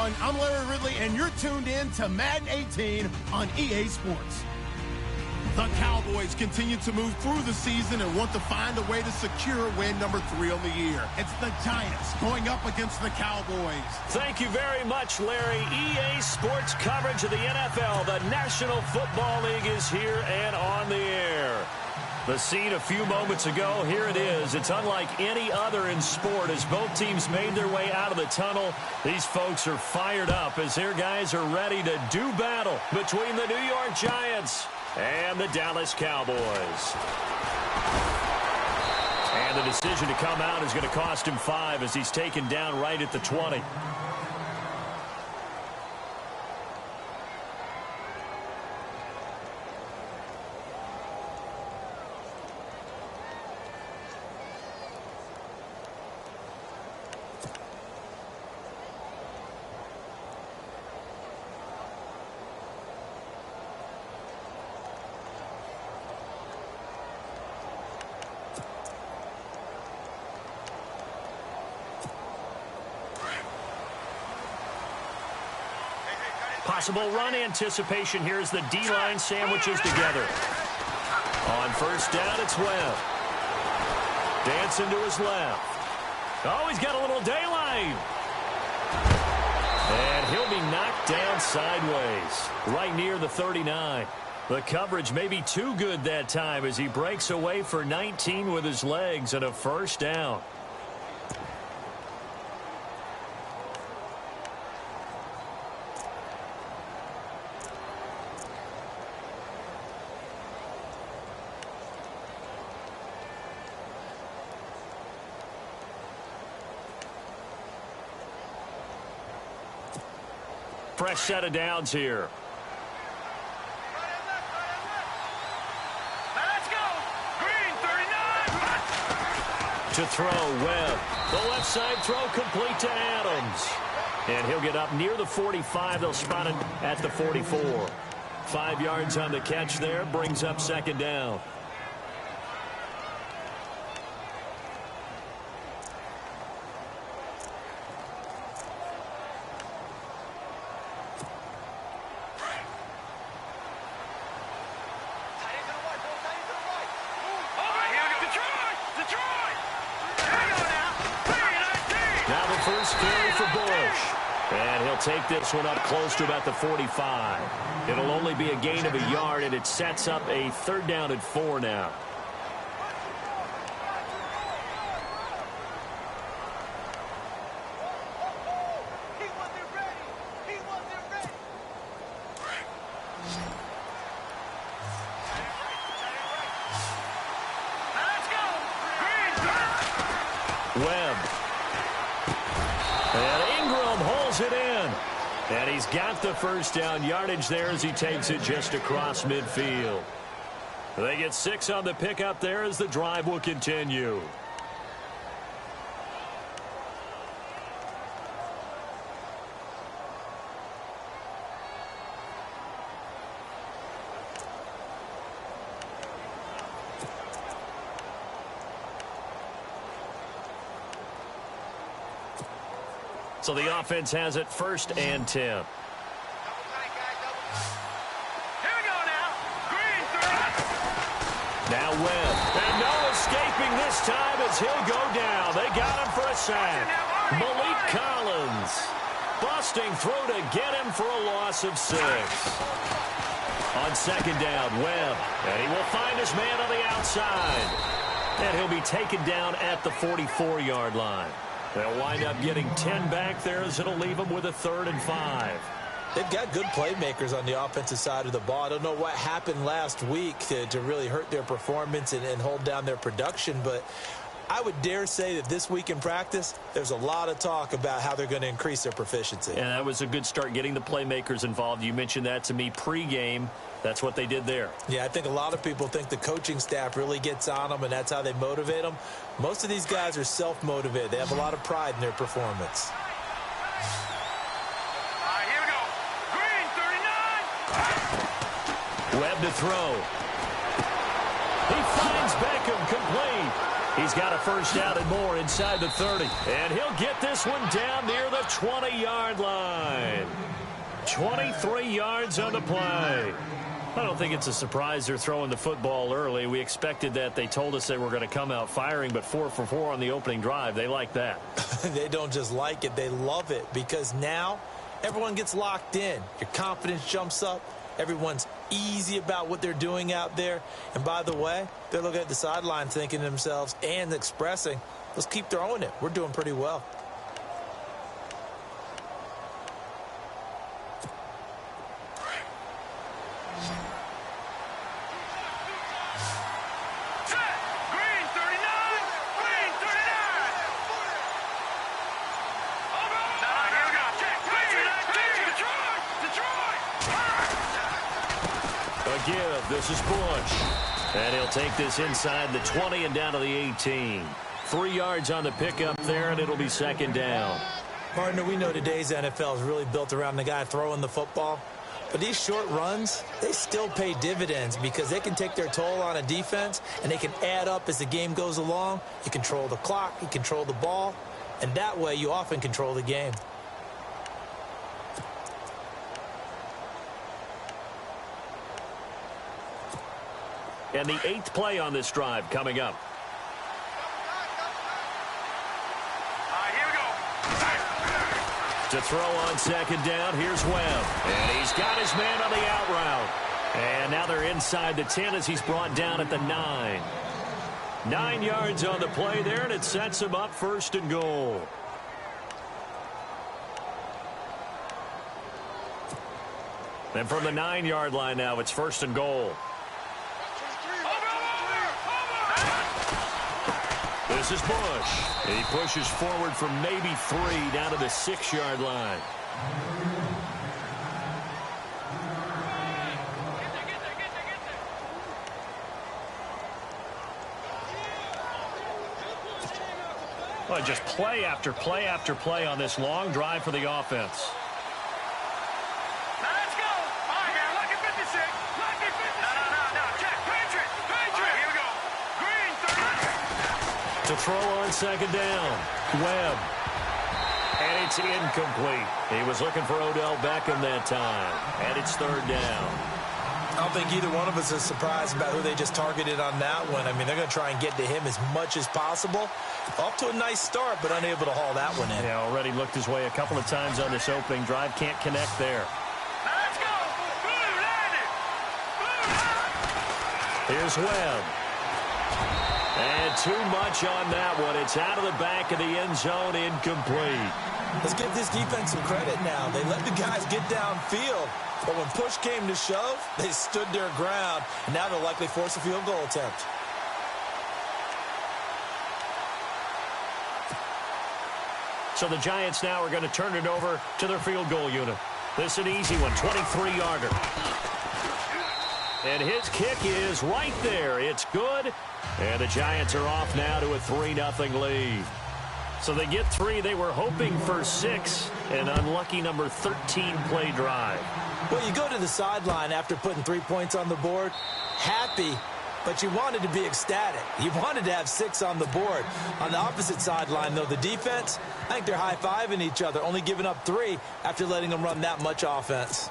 everyone. I'm Larry Ridley, and you're tuned in to Madden 18 on EA Sports. The Cowboys continue to move through the season and want to find a way to secure win number 3 on the year. It's the Giants going up against the Cowboys. Thank you very much, Larry. EA Sports coverage of the NFL. The National Football League is here and on the air. The scene a few moments ago, here it is. It's unlike any other in sport as both teams made their way out of the tunnel. These folks are fired up as their guys are ready to do battle between the New York Giants and the Dallas Cowboys. And the decision to come out is going to cost him 5 as he's taken down right at the 20. Possible run anticipation here as the D-line sandwiches together. On first down, it's Webb. Dancing to his left. Oh, he's got a little daylight. And he'll be knocked down sideways, right near the 39. The coverage may be too good that time as he breaks away for 19 with his legs and a first down. Fresh set of downs here. Let's go. Green 39. To throw, Webb. The left side throw complete to Adams. And he'll get up near the 45. They'll spot it at the 44. 5 yards on the catch there. Brings up second down. Take this one up close to about the 45. It'll only be a gain of a yard, and it sets up a third down and 4 now. Webb. And Ingram holds it in. And he's got the first down yardage there as he takes it just across midfield. They get 6 on the pickup there as the drive will continue. So the offense has it 1st and 10. Here we go now. Green 30. Now Webb. And no escaping this time as he'll go down. They got him for a sack. Malik Collins. Busting through to get him for a loss of 6. On second down, Webb. And he will find his man on the outside. And he'll be taken down at the 44-yard line. They'll wind up getting 10 back there as it'll leave them with a 3rd and 5. They've got good playmakers on the offensive side of the ball. I don't know what happened last week to really hurt their performance and hold down their production, but I would dare say that this week in practice, there's a lot of talk about how they're going to increase their proficiency. And that was a good start getting the playmakers involved. You mentioned that to me pregame. That's what they did there. Yeah, I think a lot of people think the coaching staff really gets on them, and that's how they motivate them. Most of these guys are self-motivated. They have a lot of pride in their performance. Here we go. Green 39. Webb to throw. He finds Beckham complete. He's got a first down and more inside the 30. And he'll get this one down near the 20-yard line. 23 yards on the play. I don't think it's a surprise they're throwing the football early. We expected that. They told us they were going to come out firing, but 4 for 4 on the opening drive. They like that. They don't just like it. They love it because now everyone gets locked in. Your confidence jumps up. Everyone's easy about what they're doing out there. And by the way, they're looking at the sideline thinking to themselves and expressing, let's keep throwing it. We're doing pretty well. This is Bush. And he'll take this inside the 20 and down to the 18. 3 yards on the pickup there, and it'll be second down. Partner, we know today's NFL is really built around the guy throwing the football. But these short runs, they still pay dividends because they can take their toll on a defense, and they can add up as the game goes along. You control the clock, you control the ball, and that way you often control the game. And the 8th play on this drive coming up. Here we go. To throw on second down, here's Webb. And he's got his man on the out route. And now they're inside the 10 as he's brought down at the 9. 9 yards on the play there, and it sets him up first and goal. And from the 9-yard line now, it's first and goal. This is Bush. He pushes forward from maybe 3 down to the 6-yard line. Well, just play after play after play on this long drive for the offense. To throw on second down, Webb. And it's incomplete. He was looking for Odell Beckham that time. And it's third down. I don't think either one of us is surprised about who they just targeted on that one. I mean, they're going to try and get to him as much as possible. Off to a nice start, but unable to haul that one in. Yeah, already looked his way a couple of times on this opening drive. Can't connect there. Let's go. Blue landed. Here's Webb. And too much on that one. It's out of the back of the end zone, incomplete. Let's give this defense some credit now. They let the guys get downfield. But when push came to shove, they stood their ground. And now they'll likely force a field goal attempt. So the Giants now are going to turn it over to their field goal unit. This is an easy one, 23-yarder. And his kick is right there. It's good. And the Giants are off now to a 3-0 lead. So they get 3. They were hoping for 6. An unlucky number 13 play drive. Well, you go to the sideline after putting 3 points on the board, happy, but you wanted to be ecstatic. You wanted to have 6 on the board. On the opposite sideline, though, the defense, I think they're high-fiving each other, only giving up 3 after letting them run that much offense.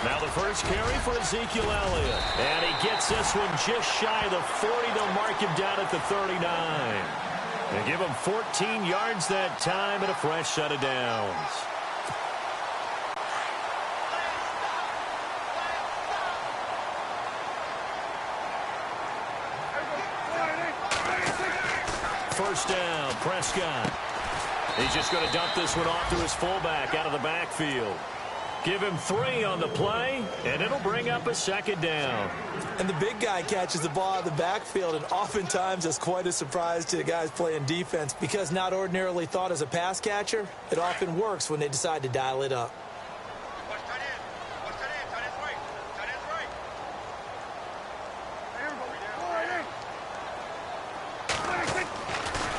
Now the first carry for Ezekiel Elliott. And he gets this one just shy of the 40. They'll mark him down at the 39. They give him 14 yards that time and a fresh set of downs. First down, Prescott. He's just going to dump this one off to his fullback out of the backfield. Give him 3 on the play, and it'll bring up a second down. And the big guy catches the ball out of the backfield, and oftentimes it's quite a surprise to the guys playing defense because not ordinarily thought as a pass catcher, it often works when they decide to dial it up.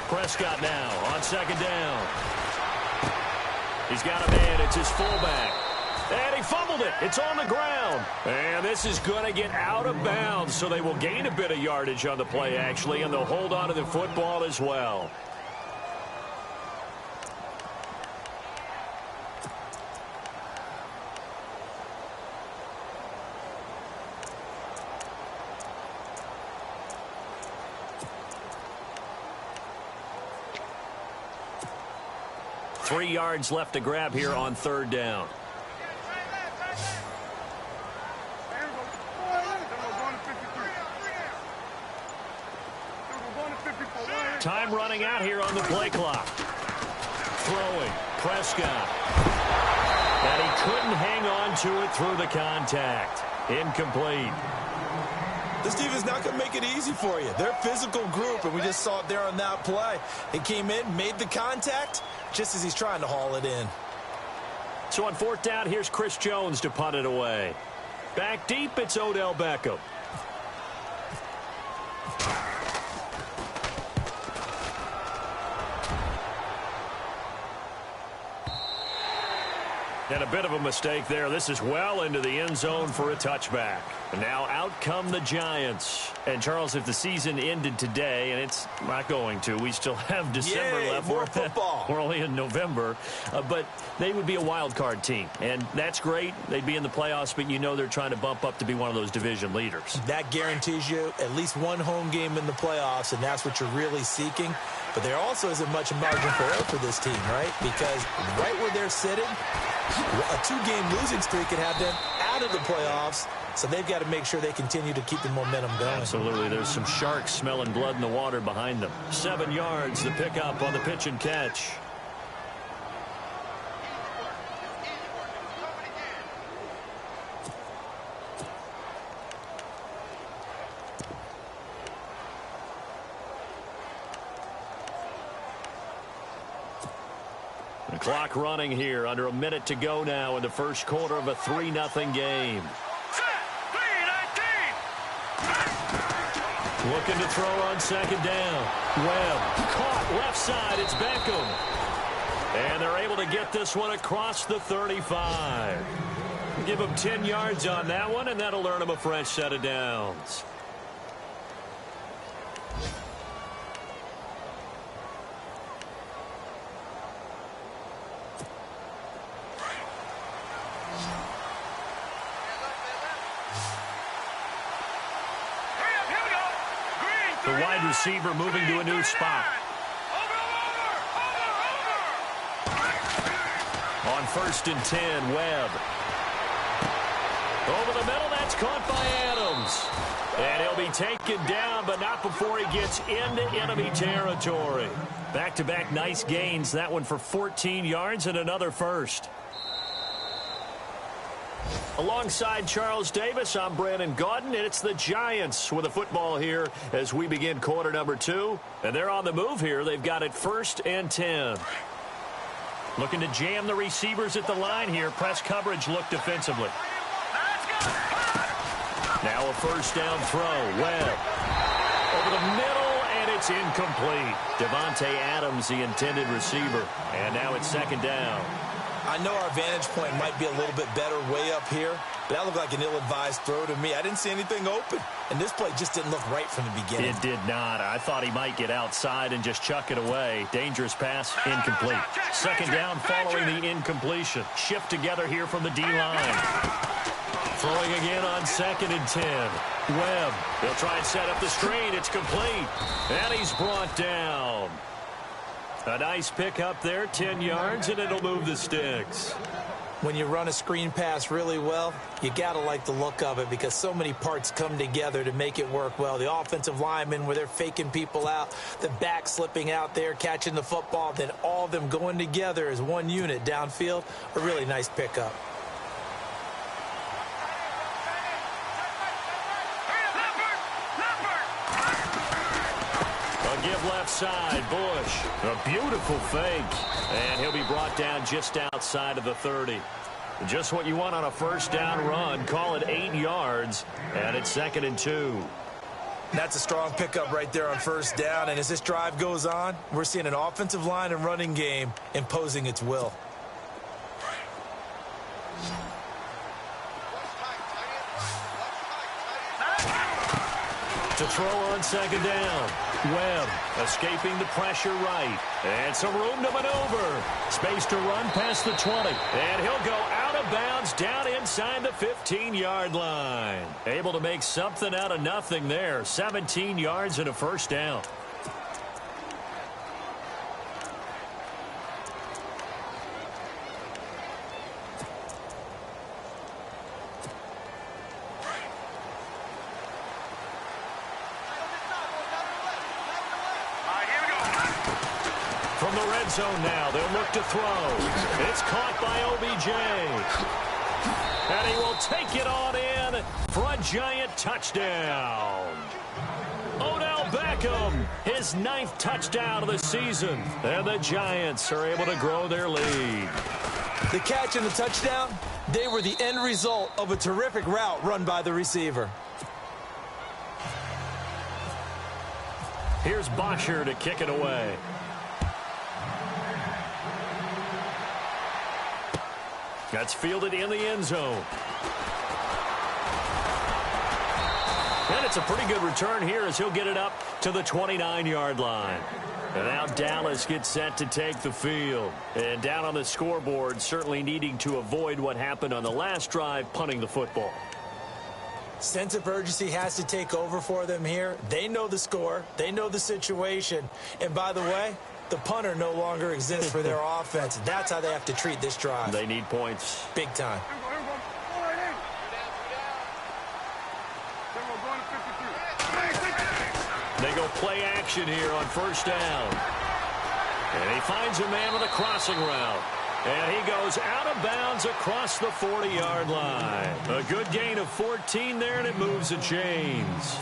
Prescott now on second down. He's got a man. It's his fullback. And he fumbled it. It's on the ground. And this is going to get out of bounds, so they will gain a bit of yardage on the play, actually, and they'll hold on to the football as well. Three yards left to grab here on third down. Time running out here on the play clock. Throwing, Prescott. And he couldn't hang on to it through the contact. Incomplete. This defense is not going to make it easy for you. They're a physical group, and we just saw it there on that play. He came in, made the contact, just as he's trying to haul it in. So on fourth down, here's Chris Jones to punt it away. Back deep, it's Odell Beckham. And a bit of a mistake there. This is well into the end zone for a touchback. And now out come the Giants. And, Charles, if the season ended today, and it's not going to, we still have December left. More football. We're only in November. But they would be a wild card team. And that's great. They'd be in the playoffs, but you know they're trying to bump up to be one of those division leaders. That guarantees you at least one home game in the playoffs, and that's what you're really seeking. But there also isn't much margin for error for this team, right? Because right where they're sitting, a 2-game losing streak could have them out of the playoffs, so they've got to make sure they continue to keep the momentum going. Absolutely. There's some sharks smelling blood in the water behind them. 7 yards, the pickup on the pitch and catch. The clock running here. Under a minute to go now in the first quarter of a 3-0 game. Looking to throw on second down. Webb caught left side. It's Beckham. And they're able to get this one across the 35. Give them 10 yards on that one, and that'll earn them a fresh set of downs. The wide receiver moving to a new spot. On 1st and 10, Webb. Over the middle, that's caught by Adams. And he'll be taken down, but not before he gets into enemy territory. Back-to-back nice gains. That one for 14 yards and another first. Alongside Charles Davis, I'm Brandon Gaudin, and it's the Giants with the football here as we begin quarter number 2. And they're on the move here. They've got it 1st and 10. Looking to jam the receivers at the line here. Press coverage look defensively. Now a first down throw. Webb. Over the middle, and it's incomplete. Devontae Adams, the intended receiver. And now it's 2nd down. I know our vantage point might be a little bit better way up here, but that looked like an ill-advised throw to me. I didn't see anything open, and this play just didn't look right from the beginning. It did not. I thought he might get outside and just chuck it away. Dangerous pass, incomplete. 2nd down following the incompletion. Shift together here from the D-line. Throwing again on 2nd and 10. Webb. They'll try and set up the screen. It's complete. And he's brought down. A nice pick up there, 10 yards, and it'll move the sticks. When you run a screen pass really well, you got to like the look of it because so many parts come together to make it work well. The offensive linemen where they're faking people out, the back slipping out there, catching the football, then all of them going together as one unit downfield, a really nice pickup. left side. Bush, a beautiful fake. And he'll be brought down just outside of the 30. Just what you want on a first down run. Call it 8 yards, and it's 2nd and 2. That's a strong pickup right there on first down. And as this drive goes on, we're seeing an offensive line and running game imposing its will. To throw on 2nd down. Webb escaping the pressure right. And some room to maneuver. Space to run past the 20. And he'll go out of bounds down inside the 15-yard line. Able to make something out of nothing there. 17 yards and a first down. From the red zone now, they'll look to throw. It's caught by OBJ. And he will take it on in for a giant touchdown. Odell Beckham, his 9th touchdown of the season. And the Giants are able to grow their lead. The catch and the touchdown, they were the end result of a terrific route run by the receiver. Here's Bosher to kick it away. That's fielded in the end zone. And it's a pretty good return here as he'll get it up to the 29-yard line. And now Dallas gets set to take the field. And down on the scoreboard, certainly needing to avoid what happened on the last drive, punting the football. Sense of urgency has to take over for them here. They know the score. They know the situation. And by the way, the punter no longer exists for their offense. That's how they have to treat this drive. They need points. Big time. They go play action here on first down. And he finds a man with a crossing route. And he goes out of bounds across the 40-yard line. A good gain of 14 there, and it moves the chains.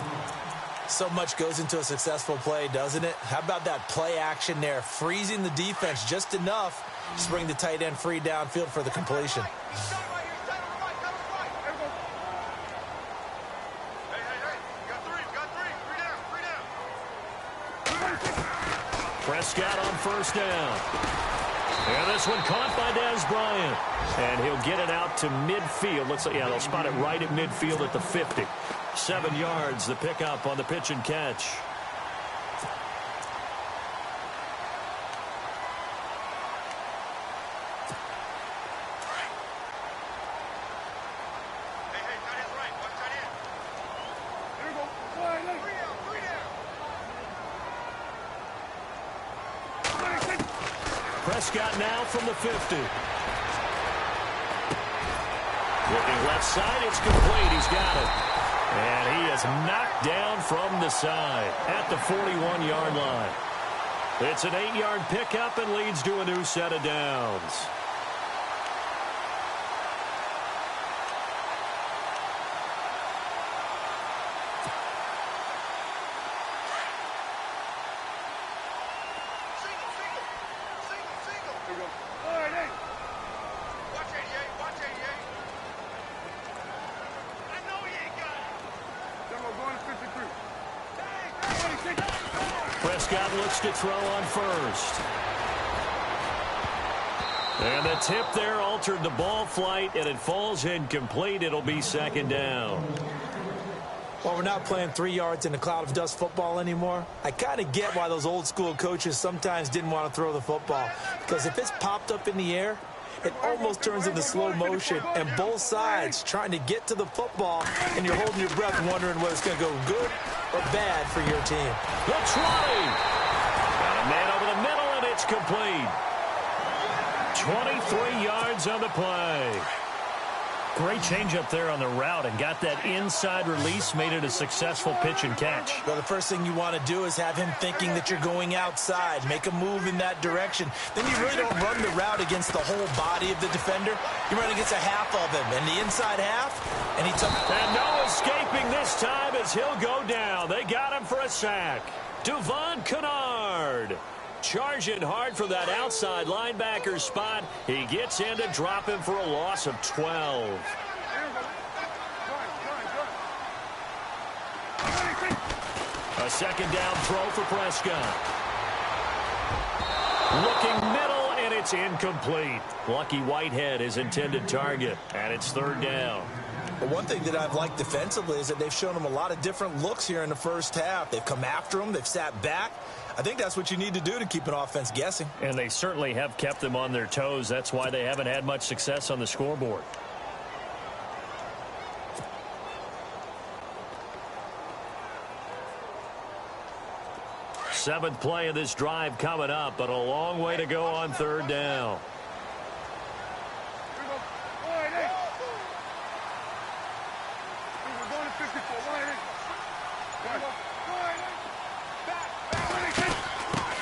So much goes into a successful play, doesn't it? How about that play action there, freezing the defense just enough to bring the tight end free downfield for the completion. Prescott on first down. And this one caught by Dez Bryant. And he'll get it out to midfield. Looks like, yeah, they'll spot it right at midfield at the 50. 7 yards, the pickup on the pitch and catch. Prescott now from the 50. Looking left side, it's complete. He's got it. And he is knocked down from the side at the 41-yard line. It's an 8-yard pickup and leads to a new set of downs. Prescott looks to throw on first. And the tip there altered the ball flight, and it falls incomplete. It'll be second down. Well, we're not playing 3 yards in a cloud of dust football anymore. I kind of get why those old school coaches sometimes didn't want to throw the football. Because if it's popped up in the air, it almost turns into slow motion, and both sides trying to get to the football, and you're holding your breath wondering whether it's going to go good or bad for your team. The 20. Got a man over the middle, and it's complete. 23 yards on the play. Great change up there on the route and got that inside release, made it a successful pitch and catch. Well, the first thing you want to do is have him thinking that you're going outside, make a move in that direction. Then you really don't run the route against the whole body of the defender. You run against a half of him, and the inside half, and he took... And no escaping this time as he'll go down. They got him for a sack. Devon Kennard. Charging hard from that outside linebacker spot. He gets in to drop him for a loss of 12. A second down throw for Prescott. Looking middle, and it's incomplete. Lucky Whitehead, his intended target, and it's third down. But one thing that I've liked defensively is that they've shown him a lot of different looks here in the first half. They've come after him. They've sat back. I think that's what you need to do to keep an offense guessing. And they certainly have kept them on their toes. That's why they haven't had much success on the scoreboard. Seventh play of this drive coming up, but a long way to go on third down.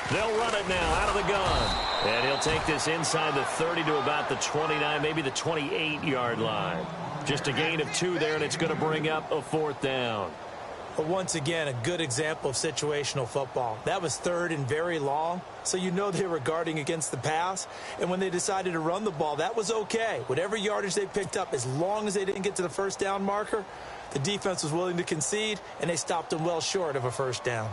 They'll run it now out of the gun. And he'll take this inside the 30 to about the 29, maybe the 28-yard line. Just a gain of 2 there, and it's going to bring up a fourth down. But once again, a good example of situational football. That was third and very long, so you know they were guarding against the pass. And when they decided to run the ball, that was okay. Whatever yardage they picked up, as long as they didn't get to the first down marker, the defense was willing to concede, and they stopped them well short of a first down.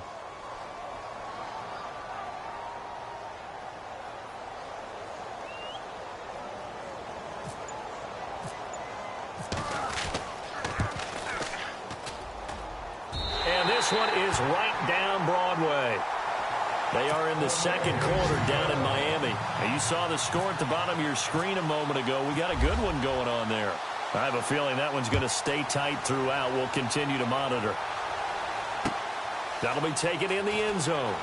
This one is right down Broadway. They are in the second quarter down in Miami. Now, you saw the score at the bottom of your screen a moment ago. We got a good one going on there. I have a feeling that one's going to stay tight throughout. We'll continue to monitor. That'll be taken in the end zone.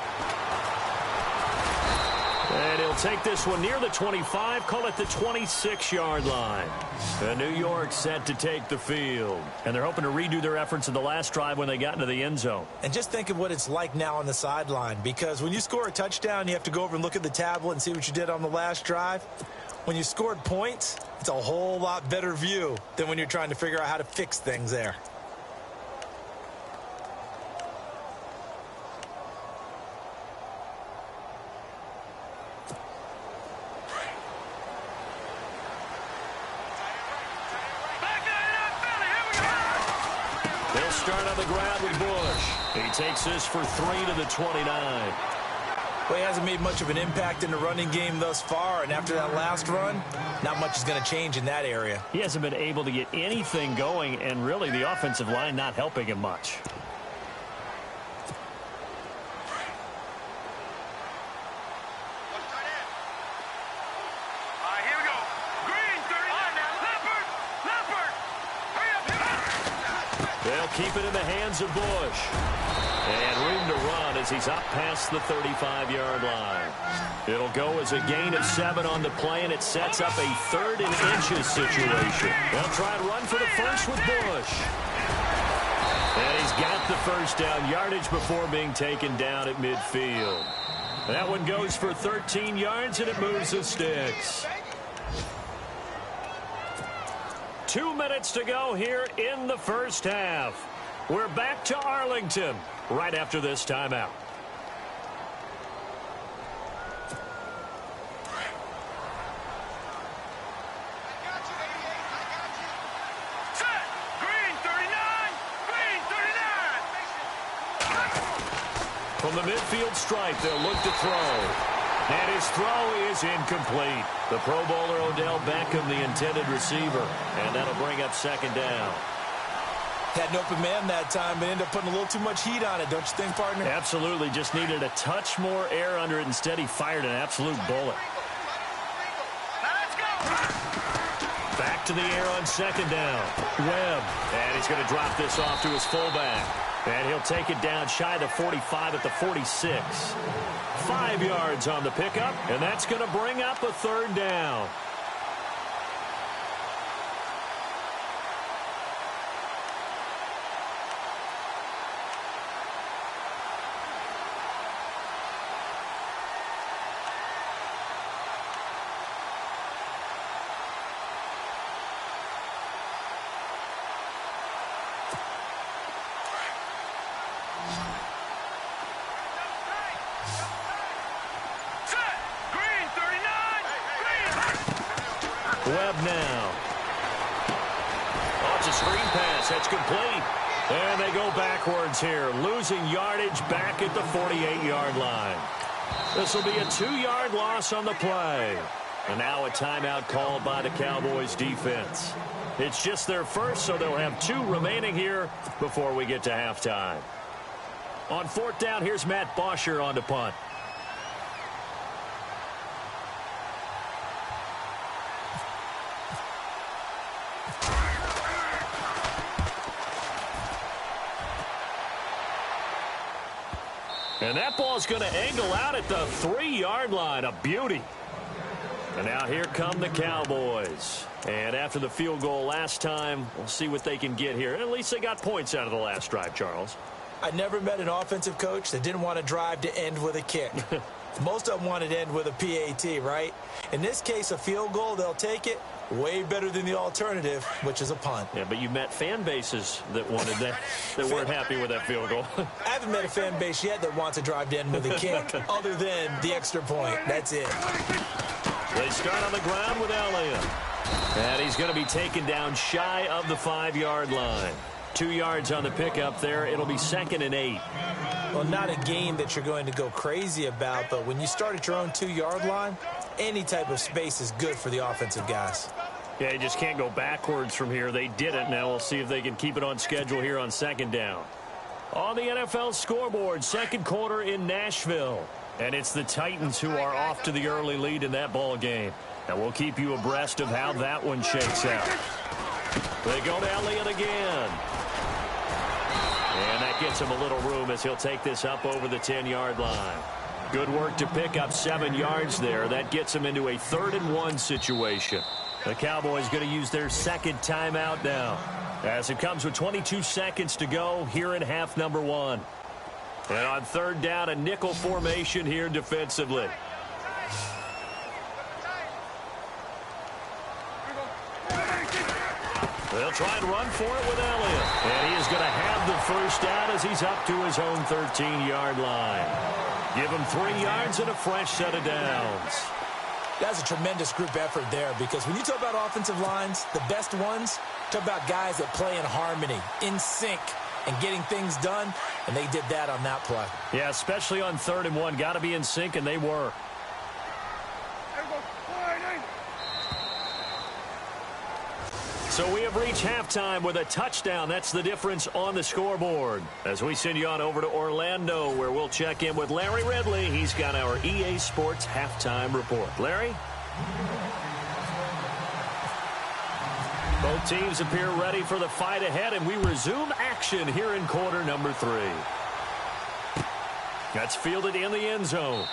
And he'll take this one near the 25, call it the 26-yard line. And New York set to take the field. And they're hoping to redo their efforts in the last drive when they got into the end zone. And just think of what it's like now on the sideline, because when you score a touchdown, you have to go over and look at the tablet and see what you did on the last drive. When you scored points, it's a whole lot better view than when you're trying to figure out how to fix things there. Start on the ground with Bush. He takes this for 3 to the 29. Well, he hasn't made much of an impact in the running game thus far, and after that last run, not much is going to change in that area. He hasn't been able to get anything going, and really the offensive line not helping him much. Keep it in the hands of Bush. And room to run as he's up past the 35-yard line. It'll go as a gain of 7 on the play, and it sets up a 3rd and inches situation. They'll try and run for the first with Bush. And he's got the first down yardage before being taken down at midfield. That one goes for 13 yards, and it moves the sticks. 2 minutes to go here in the first half. We're back to Arlington right after this timeout. Set! Green 39! Green 39! From the midfield stripe, they'll look to throw. And his throw is incomplete. The Pro Bowler Odell Beckham, the intended receiver. And that'll bring up second down. Had an open man that time, but ended up putting a little too much heat on it, don't you think, partner? Absolutely. Just needed a touch more air under it. Instead, he fired an absolute bullet. Let's go! Back to the air on second down. Webb. And he's going to drop this off to his fullback. And he'll take it down shy of the 45 at the 46. 5 yards on the pickup, and that's going to bring up a third down. Webb now. Oh, it's a screen pass. That's complete. And they go backwards here, losing yardage back at the 48-yard line. This will be a 2-yard loss on the play. And now a timeout called by the Cowboys defense. It's just their first, so they'll have 2 remaining here before we get to halftime. On 4th down, here's Matt Bosher on to punt. And that ball's going to angle out at the 3-yard line. A beauty. And now here come the Cowboys. And after the field goal last time, we'll see what they can get here. And at least they got points out of the last drive, Charles. I never met an offensive coach that didn't want to drive to end with a kick. Most of them wanted to end with a PAT, right? In this case, a field goal, they'll take it. Way better than the alternative, which is a punt. Yeah, but you met fan bases that wanted that, that weren't happy with that field goal. I haven't met a fan base yet that wants to drive to end with a kick other than the extra point. That's it. They start on the ground with Elliott. And he's going to be taken down shy of the 5-yard line. 2 yards on the pickup there. It'll be 2nd and 8. Well, not a game that you're going to go crazy about, but when you start at your own 2-yard line, any type of space is good for the offensive guys. Yeah, you just can't go backwards from here. They did it. Now we'll see if they can keep it on schedule here on 2nd down. On the NFL scoreboard, 2nd quarter in Nashville. And it's the Titans who are off to the early lead in that ball game. And we'll keep you abreast of how that one shakes out. They go to Elliott again. And that gets him a little room as he'll take this up over the 10-yard line. Good work to pick up 7 yards there. That gets him into a 3rd and 1 situation. The Cowboys going to use their 2nd timeout now, as it comes with 22 seconds to go here in half number 1. And on 3rd down, a nickel formation here defensively. They'll try and run for it with Elliott. And he is going to have the first down as he's up to his own 13-yard line. Give him 3 yards and a fresh set of downs. That's a tremendous group effort there, because when you talk about offensive lines, the best ones, talk about guys that play in harmony, in sync, and getting things done, and they did that on that play. Yeah, especially on 3rd and 1. Got to be in sync, and they were. So we have reached halftime with a touchdown. That's the difference on the scoreboard. As we send you on over to Orlando, where we'll check in with Larry Ridley. He's got our EA Sports halftime report. Larry? Both teams appear ready for the fight ahead, and we resume action here in quarter number 3. That's fielded in the end zone.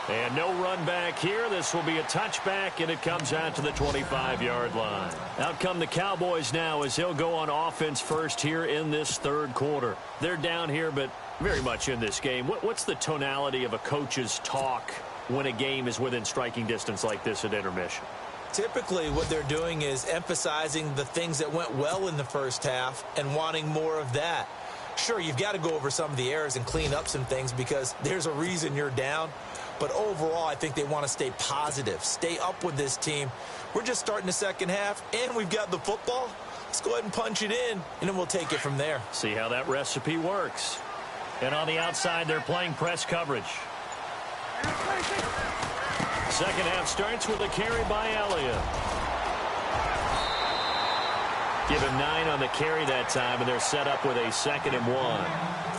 And no run back here. This will be a touchback, and it comes out to the 25-yard line. Out come the Cowboys now as he'll go on offense first here in this 3rd quarter. They're down here, but very much in this game. What's the tonality of a coach's talk when a game is within striking distance like this at intermission? Typically, what they're doing is emphasizing the things that went well in the first half and wanting more of that. Sure, you've got to go over some of the errors and clean up some things because there's a reason you're down. But overall, I think they want to stay positive, stay up with this team. We're just starting the second half, and we've got the football. Let's go ahead and punch it in, and then we'll take it from there. See how that recipe works. And on the outside, they're playing press coverage. Second half starts with a carry by Elliott. Give him 9 on the carry that time, and they're set up with a 2nd and 1.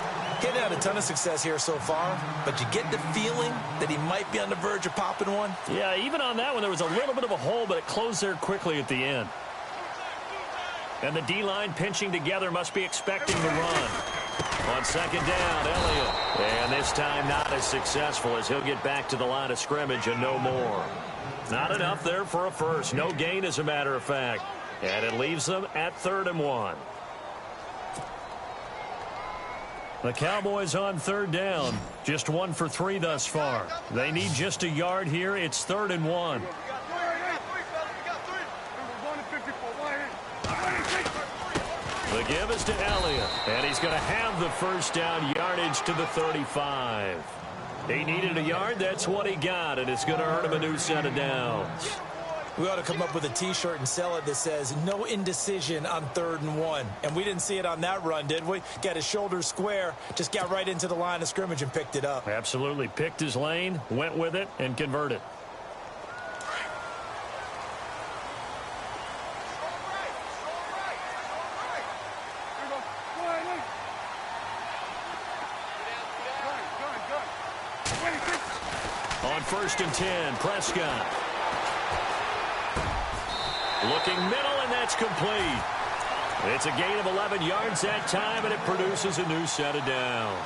He's had a ton of success here so far, but you get the feeling that he might be on the verge of popping one. Yeah, even on that one, there was a little bit of a hole, but it closed there quickly at the end. And the D-line pinching together, must be expecting the run. On 2nd down, Elliott. And this time not as successful as he'll get back to the line of scrimmage and no more. Not enough there for a first. No gain, as a matter of fact. And it leaves them at 3rd and 1. The Cowboys on 3rd down. Just 1 for 3 thus far. They need just a yard here. It's 3rd and 1. The give is to Elliott. And he's going to have the first down, yardage to the 35. He needed a yard. That's what he got. And it's going to earn him a new set of downs. We ought to come up with a T-shirt and sell it that says, no indecision on 3rd and 1. And we didn't see it on that run, did we? Got his shoulders square, just got right into the line of scrimmage and picked it up. Absolutely. Picked his lane, went with it, and converted. On 1st and 10, Prescott. Looking middle, and that's complete. It's a gain of 11 yards that time, and it produces a new set of downs.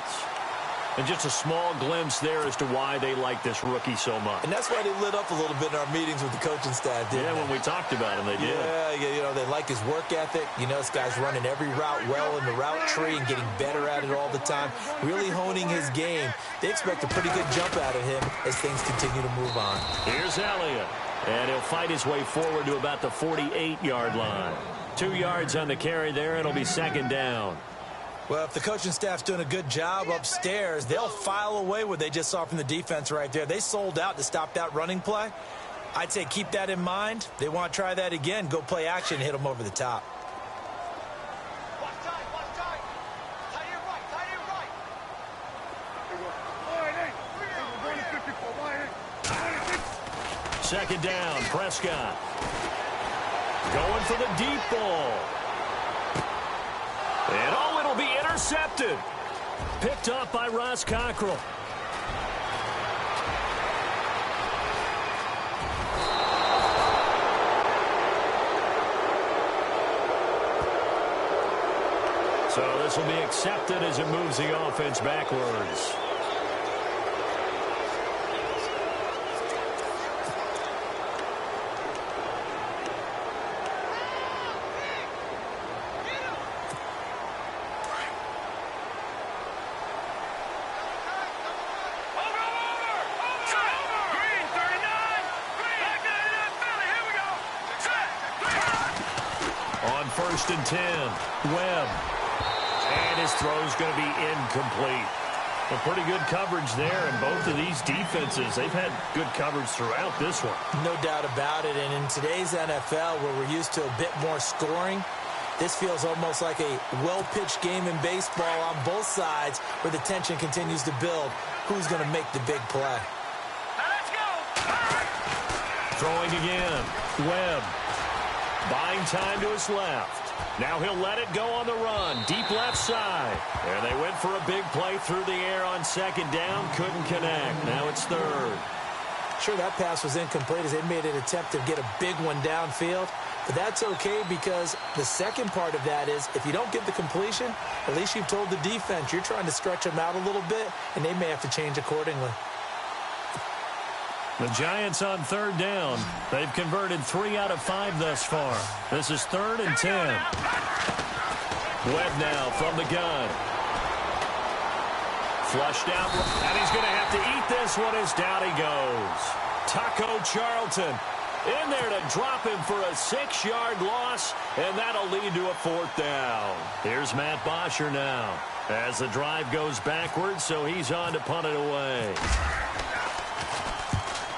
And just a small glimpse there as to why they like this rookie so much. And that's why they lit up a little bit in our meetings with the coaching staff, didn't they? When we talked about him, they did. Yeah, you know, they like his work ethic. You know, this guy's running every route well in the route tree and getting better at it all the time, really honing his game. They expect a pretty good jump out of him as things continue to move on. Here's Elliott, and he'll fight his way forward to about the 48-yard line. 2 yards on the carry there, and it'll be 2nd down. Well, if the coaching staff's doing a good job upstairs, they'll file away what they just saw from the defense right there. They sold out to stop that running play. I'd say keep that in mind. They want to try that again. Go play action and hit them over the top. Watch time, watch time. Tight end right, tight end right. 2nd down, Prescott. Going for the deep ball. And it'll be intercepted. Picked up by Ross Cockrell. So this will be accepted as it moves the offense backwards. On 1st and 10, Webb. And his throw's going to be incomplete. A pretty good coverage there, and both of these defenses, they've had good coverage throughout this one. No doubt about it, and in today's NFL, where we're used to a bit more scoring, this feels almost like a well-pitched game in baseball on both sides where the tension continues to build. Who's going to make the big play? Let's go. Throwing again, Webb. Buying time to his left. Now he'll let it go on the run. Deep left side. And they went for a big play through the air on 2nd down. Couldn't connect. Now it's 3rd. Sure, that pass was incomplete as they made an attempt to get a big one downfield. But that's okay because the second part of that is if you don't get the completion, at least you've told the defense you're trying to stretch them out a little bit, and they may have to change accordingly. The Giants on 3rd down. They've converted 3 out of 5 thus far. This is 3rd and 10. Webb now from the gun. Flushed out, and he's going to have to eat this one as down he goes. Taco Charlton in there to drop him for a 6-yard loss, and that'll lead to a 4th down. Here's Matt Bosher now as the drive goes backwards, so he's on to punt it away.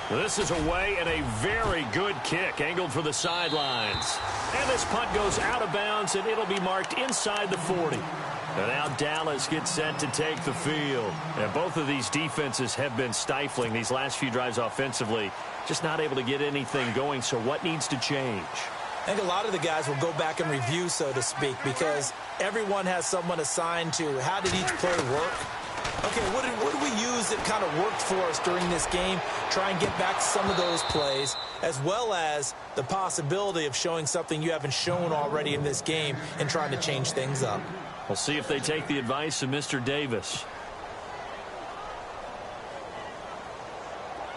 This is away and a very good kick angled for the sidelines. And this punt goes out of bounds, and it'll be marked inside the 40. And now Dallas gets set to take the field. And both of these defenses have been stifling these last few drives offensively. Just not able to get anything going, so what needs to change? I think a lot of the guys will go back and review, so to speak, because everyone has someone assigned to how did each play work. Okay, what did we use that kind of worked for us during this game? Try and get back to some of those plays, as well as the possibility of showing something you haven't shown already in this game and trying to change things up. We'll see if they take the advice of Mr. Davis.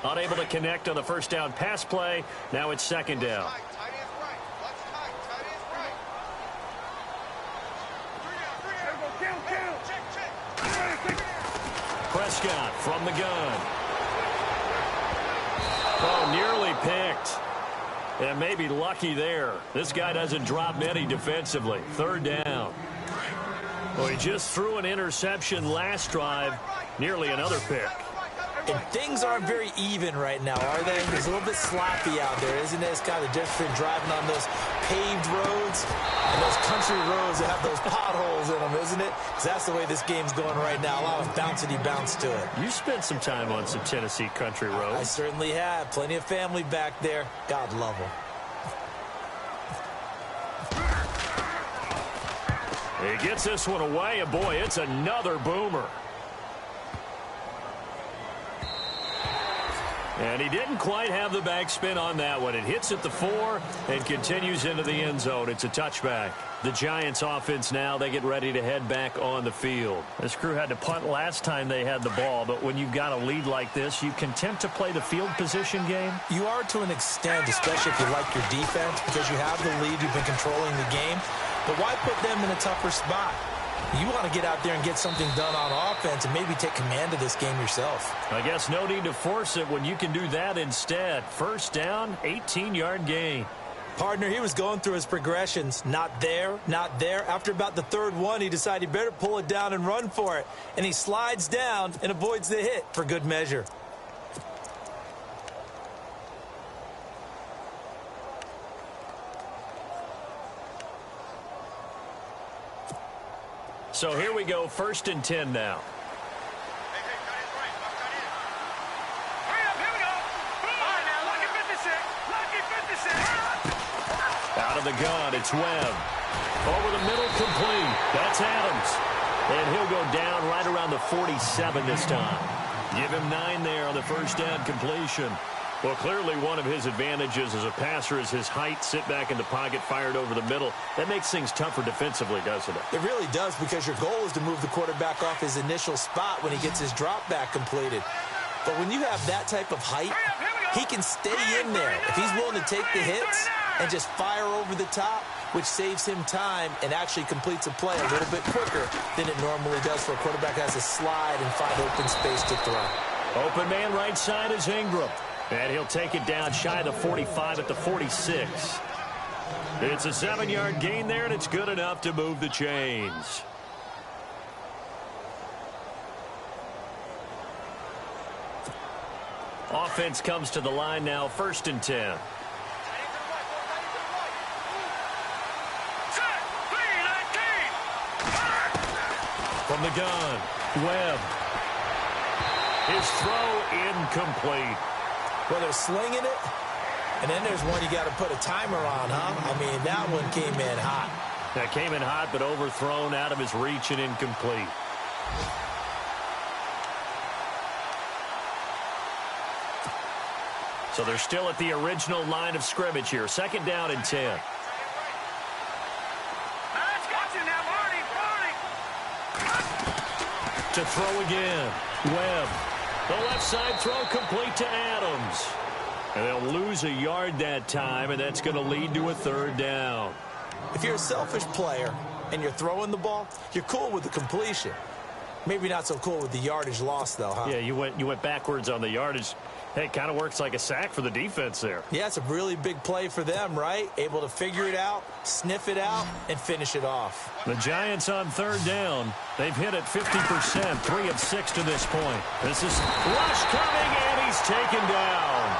Unable to connect on the 1st down pass play. Now it's 2nd down. Prescott from the gun. Oh, nearly picked. And maybe lucky there. This guy doesn't drop many defensively. 3rd down. Well, he just threw an interception last drive. Nearly another pick. And things aren't very even right now, are they? It's a little bit sloppy out there, isn't it? It's kind of different driving on those paved roads and those country roads that have those potholes in them, isn't it? Because that's the way this game's going right now. A lot of bouncity bounce to it. You spent some time on some Tennessee country roads. I certainly have. Plenty of family back there. God love them. He gets this one away, and boy, it's another boomer. And he didn't quite have the backspin on that one. It hits at the 4 and continues into the end zone. It's a touchback. The Giants offense now, they get ready to head back on the field. This crew had to punt last time they had the ball, but when you've got a lead like this, you can tempt to play the field position game. You are to an extent, especially if you like your defense, because you have the lead, you've been controlling the game. But why put them in a tougher spot? You want to get out there and get something done on offense and maybe take command of this game yourself. I guess no need to force it when you can do that instead. First down, 18-yard gain. Partner, he was going through his progressions. Not there, not there. After about the third one, he decided he better pull it down and run for it. And he slides down and avoids the hit for good measure. So here we go, 1st and 10 now. Out of the gun, it's Webb. Over the middle, complete. That's Adams. And he'll go down right around the 47 this time. Give him 9 there on the first down completion. Well, clearly one of his advantages as a passer is his height, sit back in the pocket, fired over the middle. That makes things tougher defensively, doesn't it? It really does, because your goal is to move the quarterback off his initial spot when he gets his drop back completed. But when you have that type of height, he can stay in there if he's willing to take the hits and just fire over the top, which saves him time and actually completes a play a little bit quicker than it normally does for a quarterback that has to slide and find open space to throw. Open man right side is Ingram. And he'll take it down shy of the 45 at the 46. It's a 7-yard gain there, and it's good enough to move the chains. Offense comes to the line now, 1st and 10. From the gun, Webb. His throw incomplete. Well, they're slinging it, and then there's one you got to put a timer on, huh? I mean, that one came in hot. That came in hot, but overthrown, out of his reach, and incomplete. So they're still at the original line of scrimmage here. 2nd down and 10. To throw again. Webb. The left side throw complete to Adams. And they'll lose a yard that time, and that's going to lead to a 3rd down. If you're a selfish player and you're throwing the ball, you're cool with the completion. Maybe not so cool with the yardage loss, though, huh? Yeah, you went backwards on the yardage. Hey, it kind of works like a sack for the defense there. Yeah, it's a really big play for them, right? Able to figure it out, sniff it out, and finish it off. The Giants on 3rd down. They've hit it 50%, 3 of 6 to this point. This is rush coming, and he's taken down.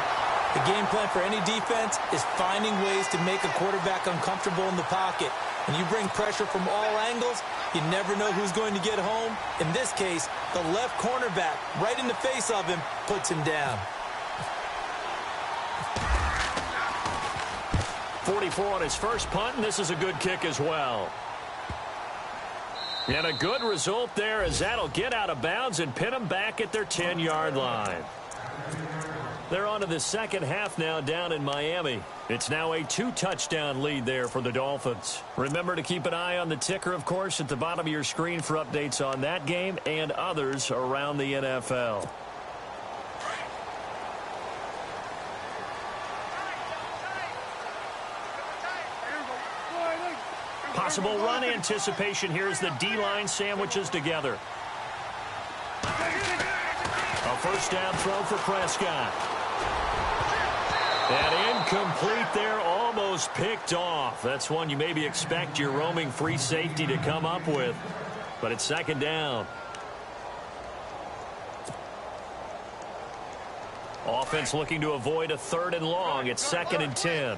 The game plan for any defense is finding ways to make a quarterback uncomfortable in the pocket. When you bring pressure from all angles, you never know who's going to get home. In this case, the left cornerback, right in the face of him, puts him down. 44 on his first punt, and this is a good kick as well. And a good result there, as that'll get out of bounds and pin them back at their 10-yard line. They're on to the second half now down in Miami. It's now a 2-touchdown lead there for the Dolphins. Remember to keep an eye on the ticker, of course, at the bottom of your screen for updates on that game and others around the NFL. Possible run anticipation here as the D-line sandwiches together. A first down throw for Prescott. And incomplete there, almost picked off. That's one you maybe expect your roaming free safety to come up with. But it's 2nd down. Offense looking to avoid a 3rd and long. It's 2nd and 10.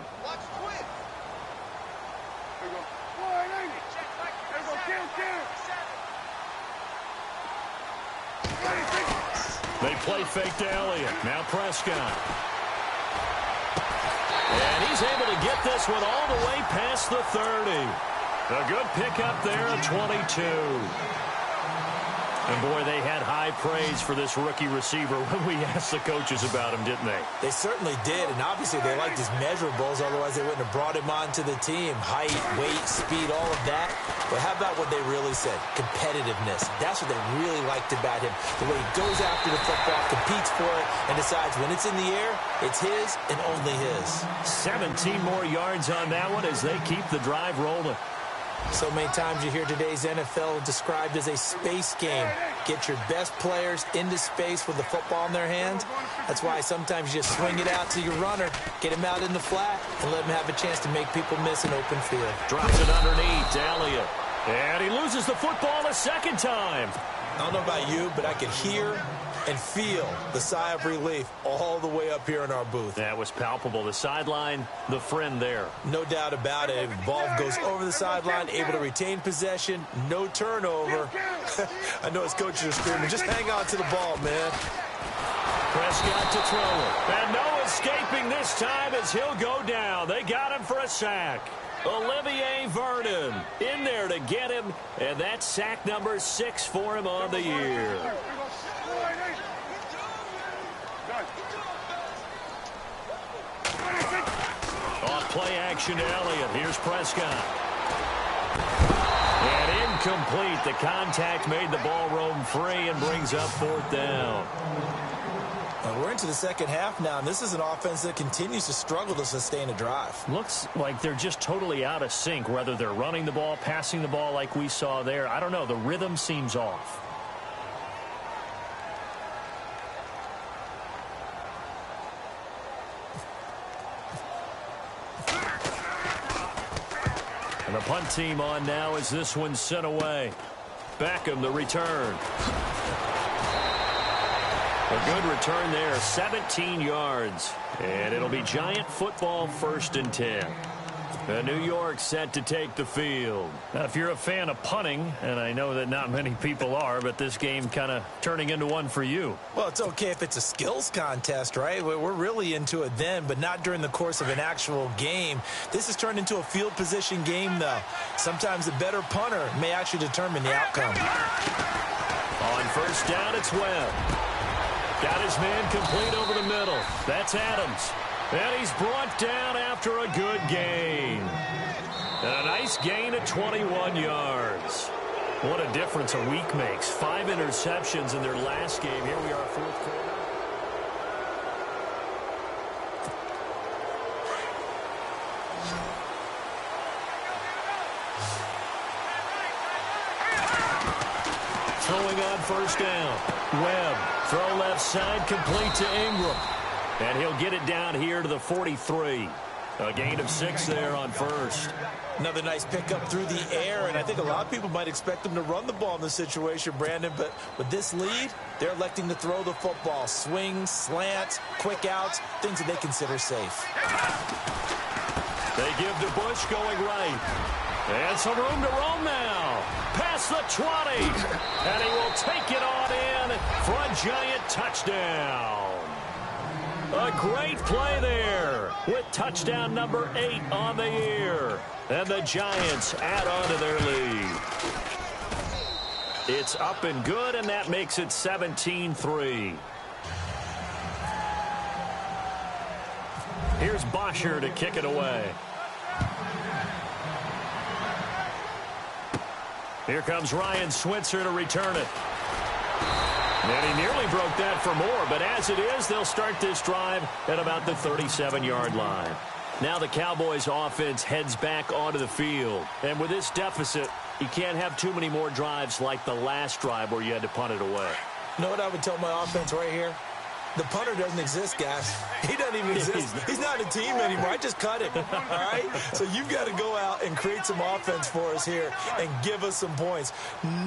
They play fake to Elliott. Now Prescott. And he's able to get this one all the way past the 30. A good pickup there at 22. And, boy, they had high praise for this rookie receiver when we asked the coaches about him, didn't they? They certainly did, and obviously they liked his measurables, otherwise they wouldn't have brought him onto the team. Height, weight, speed, all of that. But how about what they really said? Competitiveness. That's what they really liked about him. The way he goes after the football, competes for it, and decides when it's in the air, it's his and only his. 17 more yards on that one as they keep the drive rolling. So many times you hear today's NFL described as a space game. Get your best players into space with the football in their hands. That's why sometimes you just swing it out to your runner, get him out in the flat, and let him have a chance to make people miss an open field. Drops it underneath to Elliott. And he loses the football a 2nd time. I don't know about you, but I could hear and feel the sigh of relief all the way up here in our booth. That was palpable. The sideline, the friend there. No doubt about it. The ball goes over the sideline, able to retain possession, no turnover. I know his coaches are screaming, just hang on to the ball, man. Prescott to throw it. And no escaping this time as he'll go down. They got him for a sack. Olivier Vernon in there to get him, and that's sack number 6 for him on the year. Off play action to Elliott. Here's Prescott. And incomplete. The contact made the ball roam free and brings up 4th down. We're into the second half now, and this is an offense that continues to struggle to sustain a drive. Looks like they're just totally out of sync, whether they're running the ball, passing the ball like we saw there. I don't know. The rhythm seems off. And the punt team on now as this one's sent away. Beckham, the return. A good return there, 17 yards. And it'll be Giant football 1st and 10. New York set to take the field. Now, if you're a fan of punting, and I know that not many people are, but this game kind of turning into one for you. Well, it's okay if it's a skills contest, right? We're really into it then, but not during the course of an actual game. This has turned into a field position game, though. Sometimes the better punter may actually determine the outcome. On 1st down, it's Webb. Got his man complete over the middle. That's Adams. And he's brought down after a good gain. And a nice gain of 21 yards. What a difference a week makes. 5 interceptions in their last game. Here we are, 4th quarter. Throwing on 1st down. Webb, throw left side, complete to Ingram. And he'll get it down here to the 43. A gain of 6 there on 1st. Another nice pickup through the air, and I think a lot of people might expect them to run the ball in this situation, Brandon, but with this lead, they're electing to throw the football. Swings, slants, quick outs, things that they consider safe. They give to Bush going right. And some room to roam now. Past the 20. And he will take it on in for a Giant touchdown. A great play there with touchdown number 8 on the year. And the Giants add on to their lead. It's up and good, and that makes it 17-3. Here's Bosher to kick it away. Here comes Ryan Switzer to return it. And he nearly broke that for more, but as it is, they'll start this drive at about the 37-yard line. Now the Cowboys offense heads back onto the field. And with this deficit, you can't have too many more drives like the last drive where you had to punt it away. You know what I would tell my offense right here? The punter doesn't exist, guys. He doesn't even exist. He's not a team anymore. I just cut him, all right? So you've got to go out and create some offense for us here and give us some points.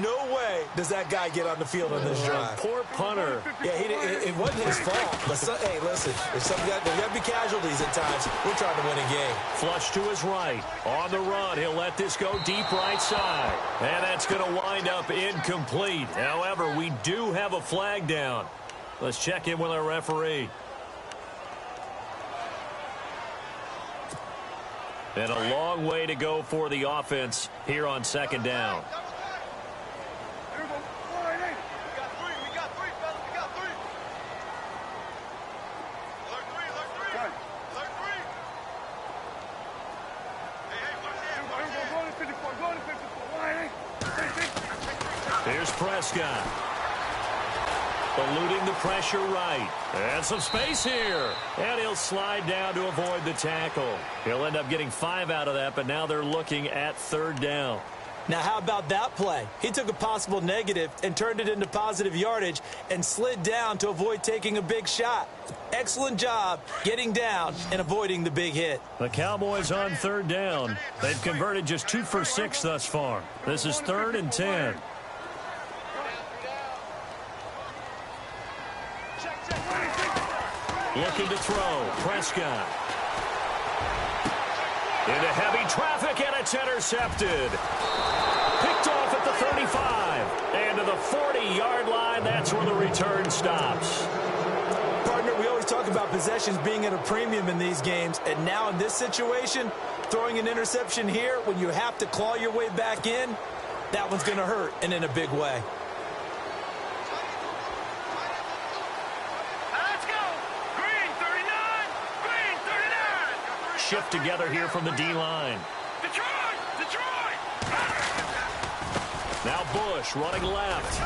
No way does that guy get on the field on this drive. Poor punter. Yeah, it wasn't his fault. But hey, listen, there's got to be casualties at times. We're trying to win a game. Flush to his right. On the run, he'll let this go deep right side. And that's going to wind up incomplete. However, we do have a flag down. Let's check in with our referee. And a long way to go for the offense here on second down. We got three, fellas. We got three. Alert three. Hey, Here's Prescott. Eluding the pressure right. And some space here. And he'll slide down to avoid the tackle. He'll end up getting 5 out of that, but now they're looking at third down. Now, how about that play? He took a possible negative and turned it into positive yardage and slid down to avoid taking a big shot. Excellent job getting down and avoiding the big hit. The Cowboys on third down. They've converted just 2 for 6 thus far. This is 3rd and 10. Looking to throw. Prescott. Into heavy traffic, and it's intercepted. Picked off at the 35. And to the 40-yard line, that's where the return stops. Partner, we always talk about possessions being at a premium in these games. And now in this situation, throwing an interception here when you have to claw your way back in, that one's going to hurt, and in a big way. Shift together here from the D-line. Detroit! Now Bush running left.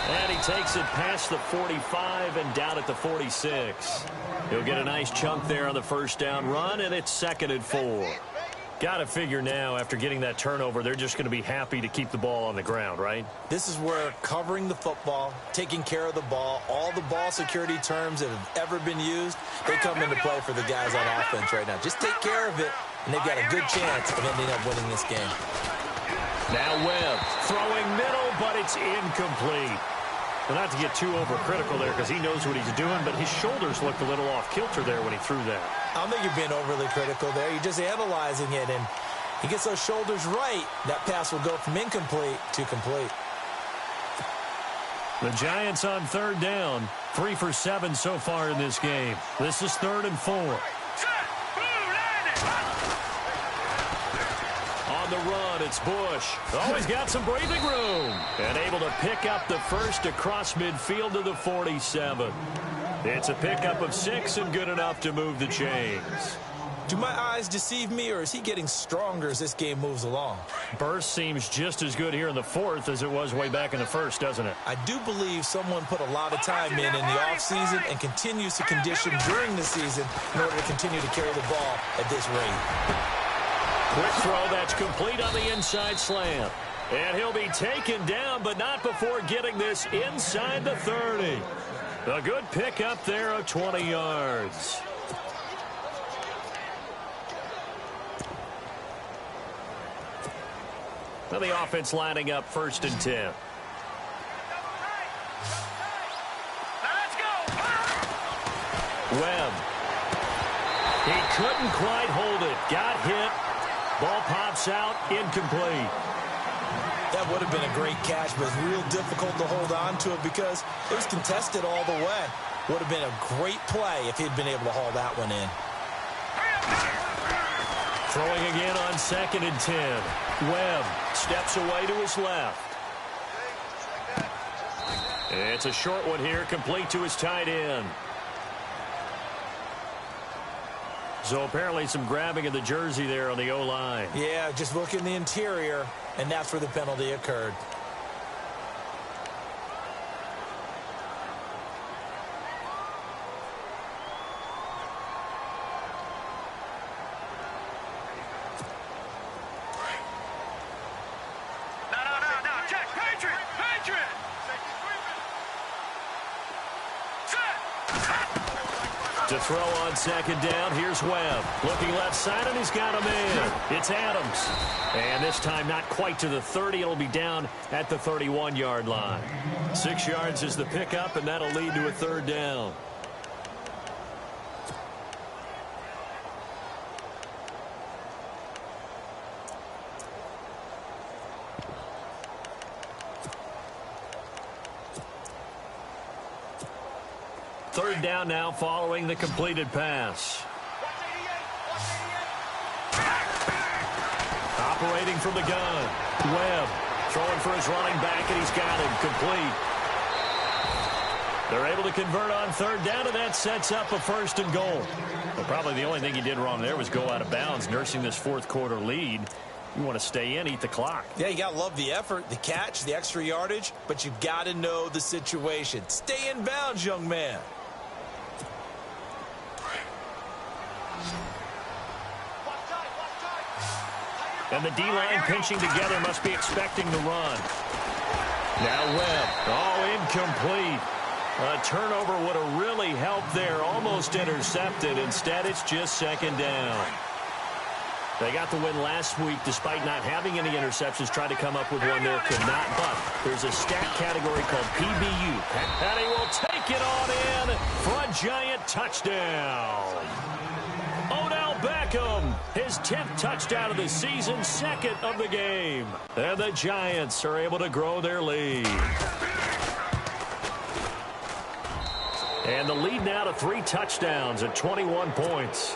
And he takes it past the 45 and down at the 46. He'll get a nice chunk there on the first down run, and it's 2nd and 4. Got to figure now, after getting that turnover, they're just going to be happy to keep the ball on the ground, right? This is where covering the football, taking care of the ball, all the ball security terms that have ever been used, they come into play for the guys on offense right now. Just take care of it, and they've got a good chance of ending up winning this game. Now Webb throwing middle, but it's incomplete. Well, not to get too overcritical there because he knows what he's doing, but his shoulders looked a little off kilter there when he threw that. I don't think you're being overly critical there. You're just analyzing it, and he gets those shoulders right. That pass will go from incomplete to complete. The Giants on third down, 3 for 7 so far in this game. This is 3rd and 4. On the run, it's Bush. Oh, he's got some breathing room. And able to pick up the first across midfield to the 47. It's a pickup of 6 and good enough to move the chains. Do my eyes deceive me, or is he getting stronger as this game moves along? Burst seems just as good here in the 4th as it was way back in the 1st, doesn't it? I do believe someone put a lot of time in the offseason and continues to condition during the season in order to continue to carry the ball at this rate. Quick throw that's complete on the inside slant. And he'll be taken down, but not before getting this inside the 30. A good pickup there of 20 yards. Now the offense lining up 1st and 10. Let's go! Webb. He couldn't quite hold it. Got hit. Ball pops out. Incomplete. That would have been a great catch, but it's real difficult to hold on to it because it was contested all the way. Would have been a great play if he'd been able to haul that one in. Throwing again on 2nd and 10. Webb steps away to his left. It's a short one here, complete to his tight end. So apparently some grabbing of the jersey there on the O-line. Yeah, just look in the interior, and that's where the penalty occurred. No, check, Patriot! Set! To throw on second down, here's Webb. Looking left side, and he's got him in. It's Adams. And this time not quite to the 30. It'll be down at the 31-yard line. 6 yards is the pickup, and that'll lead to a third down. Third down now following the completed pass. Operating from the gun. Webb throwing for his running back, and he's got him complete. They're able to convert on third down, and that sets up a first and goal. Well, probably the only thing he did wrong there was go out of bounds, nursing this fourth quarter lead. You want to stay in, eat the clock. Yeah, you got to love the effort, the catch, the extra yardage, but you've got to know the situation. Stay in bounds, young man. And the D-line pinching together must be expecting the run. Now Webb. Oh, incomplete. A turnover would have really helped there. Almost intercepted. Instead, it's just second down. They got the win last week despite not having any interceptions. Tried to come up with one there. Could not. But there's a stat category called PBU. And he will take it on in for a giant touchdown. Beckham, his 10th touchdown of the season, second of the game. And the Giants are able to grow their lead. And the lead now to 3 touchdowns at 21 points.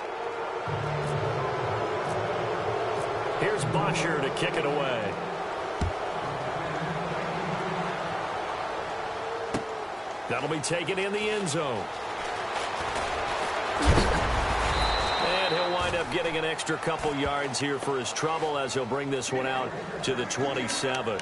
Here's Bosher to kick it away. That'll be taken in the end zone. And he'll wind up getting an extra couple yards here for his trouble as he'll bring this one out to the 27.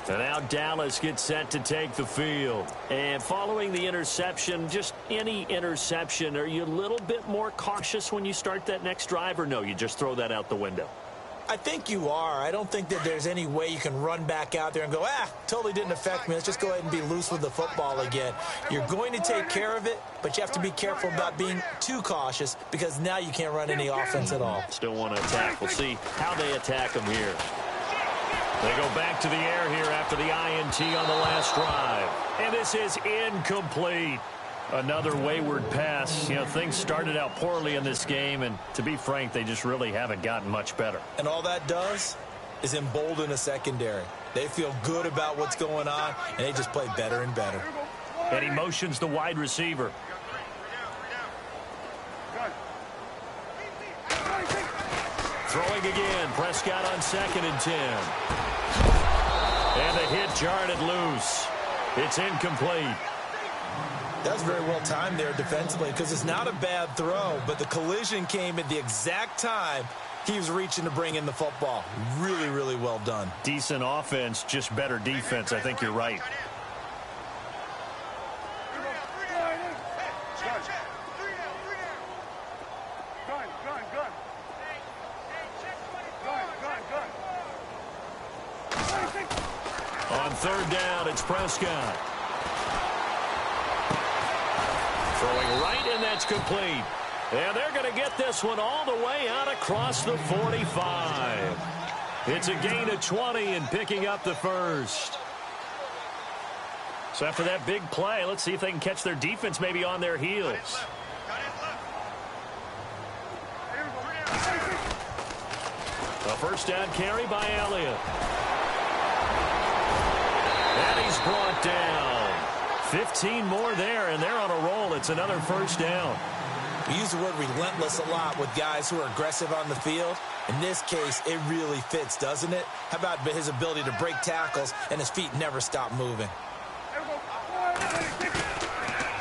And now Dallas gets set to take the field. And following the interception, just any interception, are you a little bit more cautious when you start that next drive, or no, you just throw that out the window? I think you are. I don't think that there's any way you can run back out there and go, totally didn't affect me. Let's just go ahead and be loose with the football again. You're going to take care of it, but you have to be careful about being too cautious because now you can't run any offense at all. Still want to attack. We'll see how they attack them here. They go back to the air here after the INT on the last drive. And this is incomplete. Another wayward pass. You know, things started out poorly in this game, and to be frank, they just really haven't gotten much better. And all that does is embolden a secondary. They feel good about what's going on, and they just play better and better. And he motions the wide receiver. Throwing again. Prescott on 2nd and 10. And the hit jarred it loose. It's incomplete. That's very well timed there defensively because it's not a bad throw, but the collision came at the exact time he was reaching to bring in the football. Really, really well done. Decent offense, just better defense. I think you're right. On third down, it's Prescott. Throwing right, and that's complete. And they're going to get this one all the way out across the 45. It's a gain of 20 and picking up the first. So after that big play, let's see if they can catch their defense maybe on their heels. A first down carry by Elliott. And he's brought down. 15 more there, and they're on a roll. It's another first down. We use the word relentless a lot with guys who are aggressive on the field. In this case, it really fits, doesn't it? How about his ability to break tackles and his feet never stop moving?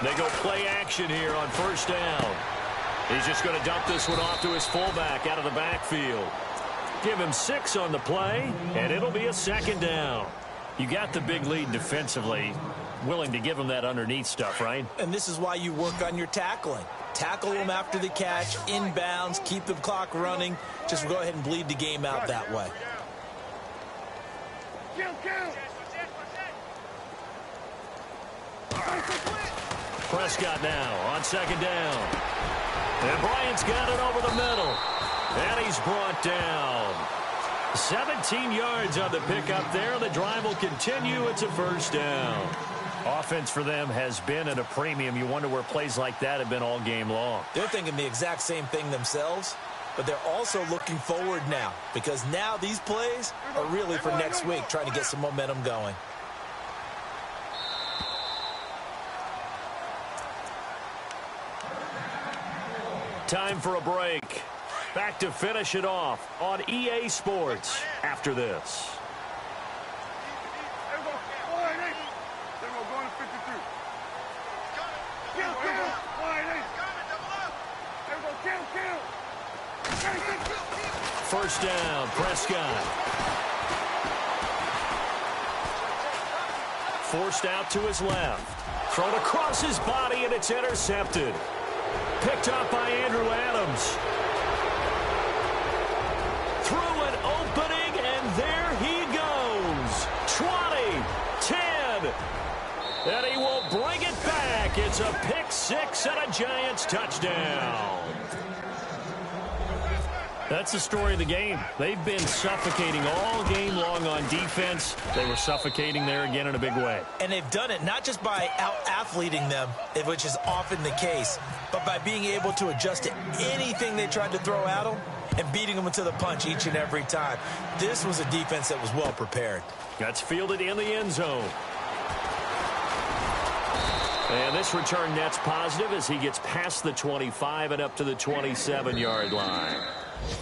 They go play action here on first down. He's just going to dump this one off to his fullback out of the backfield. Give him 6 on the play, and it'll be a second down. You got the big lead defensively. Willing to give him that underneath stuff, right? And this is why you work on your tackling. Tackle them after the catch, inbounds, keep the clock running. Just go ahead and bleed the game out that way. Prescott now on second down. And Bryant's got it over the middle. And he's brought down. 17 yards on the pickup there. The drive will continue. It's a first down. Offense for them has been at a premium. You wonder where plays like that have been all game long. They're thinking the exact same thing themselves, but they're also looking forward now because now these plays are really for next week, trying to get some momentum going. Time for a break. Back to finish it off on EA Sports after this. First down, Prescott. Forced out to his left. Thrown across his body, and it's intercepted. Picked up by Andrew Adams. Through an opening, and there he goes. 20, 10, and he will bring it back. It's a pick six and a Giants touchdown. That's the story of the game. They've been suffocating all game long on defense. They were suffocating there again in a big way. And they've done it not just by out-athleting them, which is often the case, but by being able to adjust to anything they tried to throw at them and beating them into the punch each and every time. This was a defense that was well prepared. That's fielded in the end zone. And this return net's positive as he gets past the 25 and up to the 27-yard line.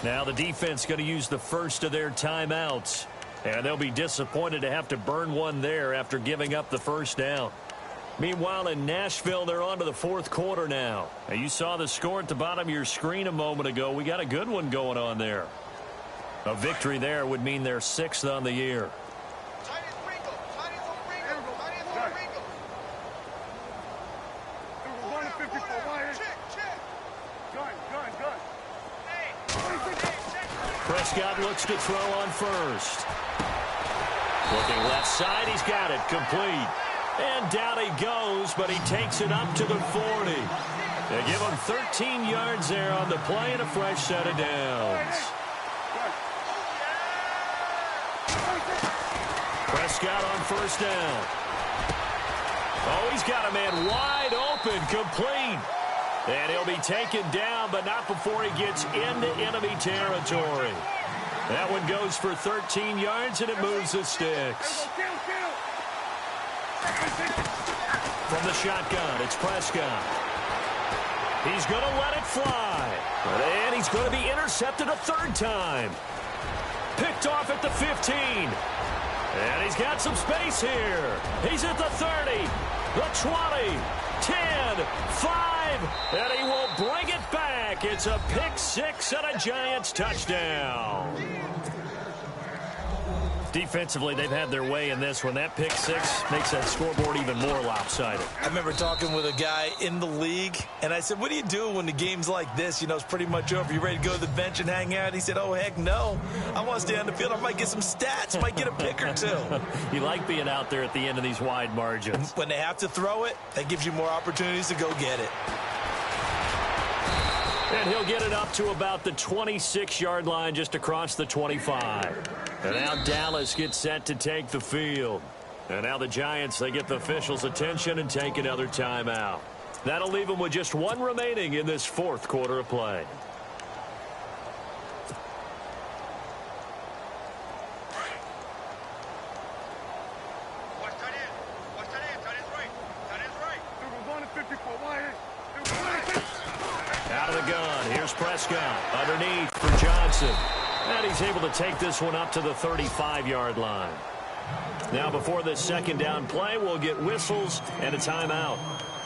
Now the defense going to use the first of their timeouts. And they'll be disappointed to have to burn one there after giving up the first down. Meanwhile, in Nashville, they're on to the fourth quarter now. And you saw the score at the bottom of your screen a moment ago. We got a good one going on there. A victory there would mean they're 6th on the year. Prescott looks to throw on first. Looking left side, he's got it complete. And down he goes, but he takes it up to the 40. They give him 13 yards there on the play and a fresh set of downs. Prescott on first down. Oh, he's got a man wide open, complete. And he'll be taken down, but not before he gets into enemy territory. That one goes for 13 yards, and it moves the sticks. From the shotgun, it's Prescott. He's going to let it fly. And he's going to be intercepted a third time. Picked off at the 15. And he's got some space here. He's at the 30, the 20, 10, 5, and he will bring it back. It's a pick six and a Giants touchdown. Defensively, they've had their way in this one. That pick six makes that scoreboard even more lopsided. I remember talking with a guy in the league, and I said, what do you do when the game's like this? You know, it's pretty much over. You ready to go to the bench and hang out? He said, oh, heck no. I want to stay on the field. I might get some stats. Might get a pick or two. You like being out there at the end of these wide margins. When they have to throw it, that gives you more opportunities to go get it. And he'll get it up to about the 26-yard line just across the 25. And now Dallas gets set to take the field. And now the Giants, they get the officials' attention and take another timeout. That'll leave them with just one remaining in this fourth quarter of play. Out of the gun, here's Prescott underneath for Johnson. And he's able to take this one up to the 35-yard line. Now before this second down play, we'll get whistles and a timeout,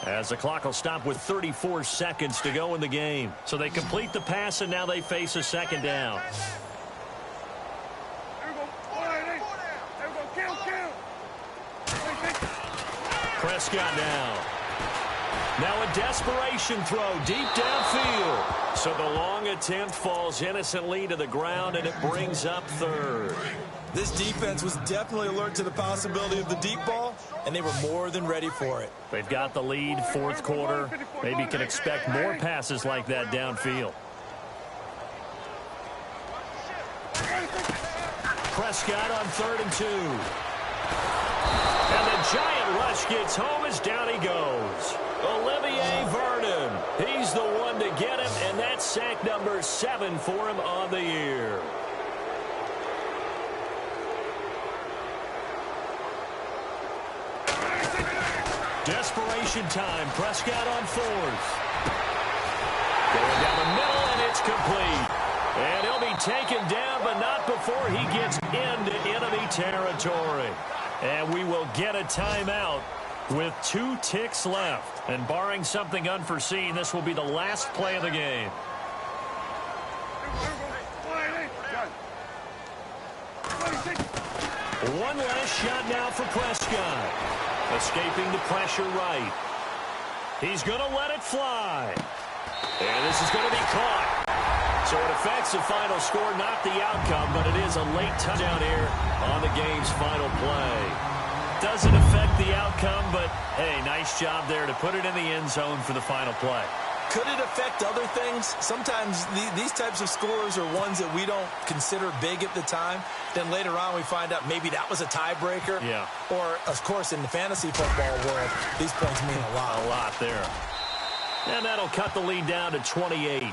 as the clock will stop with 34 seconds to go in the game. So they complete the pass, and now they face a second down. Prescott now. Now a desperation throw deep downfield. So the long attempt falls innocently to the ground, and it brings up third. This defense was definitely alert to the possibility of the deep ball, and they were more than ready for it. They've got the lead, fourth quarter. Maybe can expect more passes like that downfield. Prescott on 3rd and 2. And the giant rush gets home as down he goes. Olivier Vernon. He's the one to get him, and that's sack number 7 for him on the year. Desperation time. Prescott on 4th. Going down the middle, and it's complete. And he'll be taken down, but not before he gets into enemy territory. And we will get a timeout with 2 ticks left. And barring something unforeseen, this will be the last play of the game. One last shot now for Prescott. Escaping the pressure right. He's going to let it fly. And this is going to be caught. So it affects the final score, not the outcome, but it is a late touchdown here on the game's final play. Doesn't affect the outcome, but, hey, nice job there to put it in the end zone for the final play. Could it affect other things? Sometimes these types of scores are ones that we don't consider big at the time. Then later on we find out maybe that was a tiebreaker. Yeah. Or, of course, in the fantasy football world, these points mean a lot. A lot there. And that'll cut the lead down to 28.